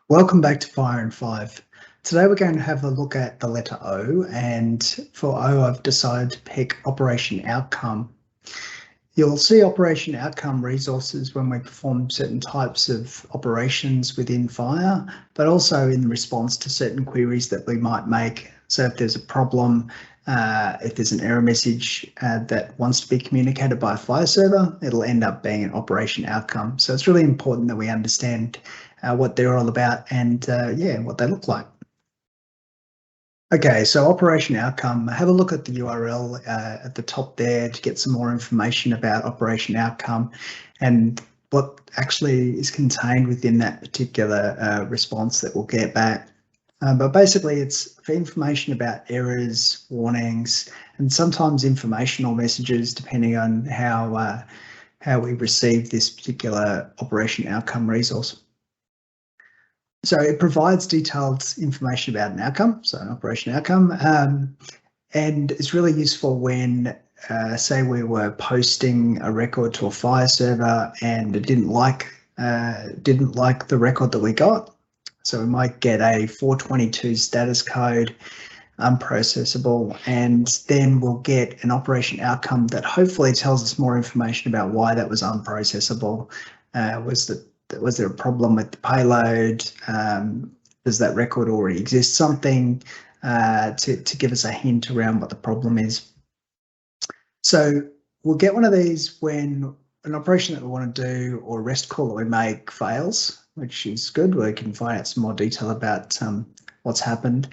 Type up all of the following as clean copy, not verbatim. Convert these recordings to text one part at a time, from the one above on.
Welcome back to FHIR in 5. Today we're going to have a look at the letter O, and for O I've decided to pick Operation Outcome. You'll see Operation Outcome resources when we perform certain types of operations within FHIR, but also in response to certain queries that we might make. So if there's a problem, if there's an error message that wants to be communicated by a FHIR server, it'll end up being an Operation Outcome. So it's really important that we understand what they're all about and what they look like. Okay, so Operation Outcome, have a look at the URL at the top there to get some more information about Operation Outcome and what actually is contained within that particular response that we'll get back. But basically it's for information about errors, warnings, and sometimes informational messages depending on how we receive this particular Operation Outcome resource. So it provides detailed information about an outcome, so an operation outcome, and it's really useful when, say, we were posting a record to a FHIR server and it didn't like the record that we got. So we might get a 422 status code, unprocessable, and then we'll get an operation outcome that hopefully tells us more information about why that was unprocessable. Was there a problem with the payload? Does that record already exist? Something to give us a hint around what the problem is. So we'll get one of these when an operation that we want to do or a REST call that we make fails, which is good. We can find out some more detail about what's happened.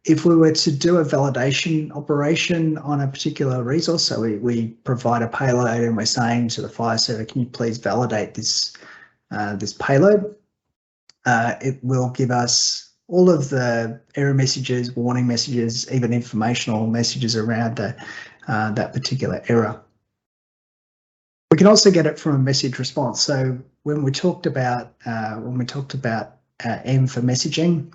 If we were to do a validation operation on a particular resource, so we provide a payload and we're saying to the FHIR server, can you please validate this payload, it will give us all of the error messages, warning messages, even informational messages around that particular error. We can also get it from a message response. So when we talked about M for messaging,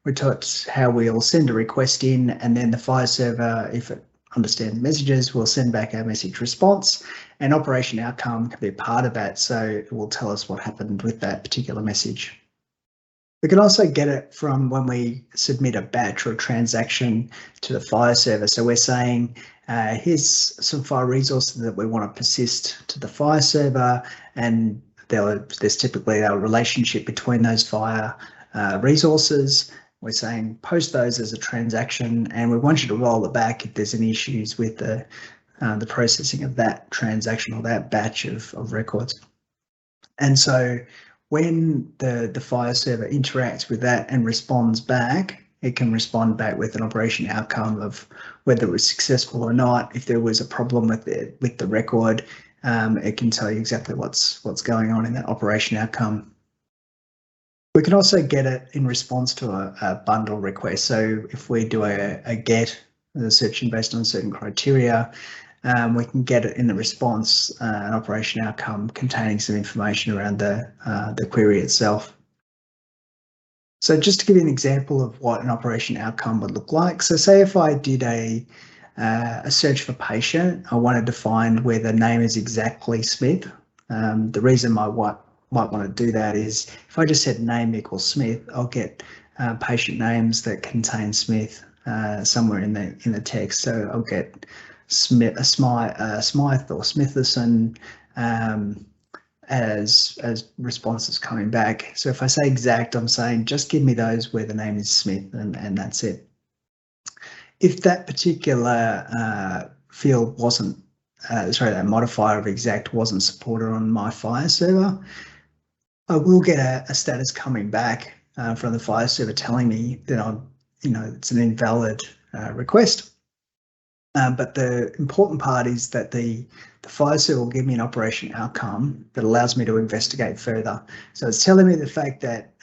we talked how we'll send a request in, and then the FHIR server, if it understands messages, will send back our message response, and operation outcome can be a part of that, so it will tell us what happened with that particular message. We can also get it from when we submit a batch or a transaction to the FHIR server. So we're saying, here's some FHIR resources that we want to persist to the FHIR server, and there's typically a relationship between those FHIR resources. We're saying post those as a transaction, and we want you to roll it back if there's any issues with the processing of that transaction or that batch of records. And so when the FHIR server interacts with that and responds back, it can respond back with an operation outcome of whether it was successful or not. If there was a problem with the record, it can tell you exactly what's going on in that operation outcome. We can also get it in response to a bundle request. So if we do a get, searching based on certain criteria, we can get it in the response, an operation outcome containing some information around the query itself. So just to give you an example of what an operation outcome would look like. So say if I did a search for patient, I wanted to find where the name is exactly Smith. The reason I might want to do that is if I just said name equals Smith, I'll get patient names that contain Smith somewhere in the text. So I'll get Smith, Smythe or Smitherson as responses coming back. So if I say exact, I'm saying just give me those where the name is Smith, and that's it. If that particular field wasn't, that modifier of exact wasn't supported on my FHIR server, I will get a status coming back from the FHIR server telling me that it's an invalid request. But the important part is that the FHIR server will give me an operation outcome that allows me to investigate further. So it's telling me the fact that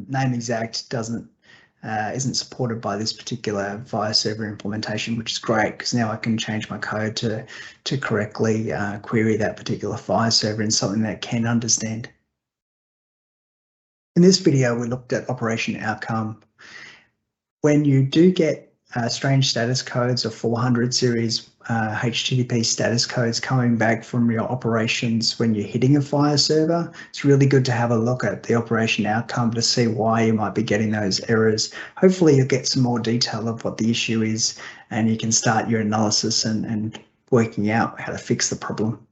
name exact isn't supported by this particular FHIR server implementation, which is great because now I can change my code to correctly query that particular FHIR server in something that it can understand. In this video, we looked at operation outcome. When you do get strange status codes or 400 series HTTP status codes coming back from your operations when you're hitting a FHIR server. It's really good to have a look at the operation outcome to see why you might be getting those errors. Hopefully you'll get some more detail of what the issue is and you can start your analysis and working out how to fix the problem.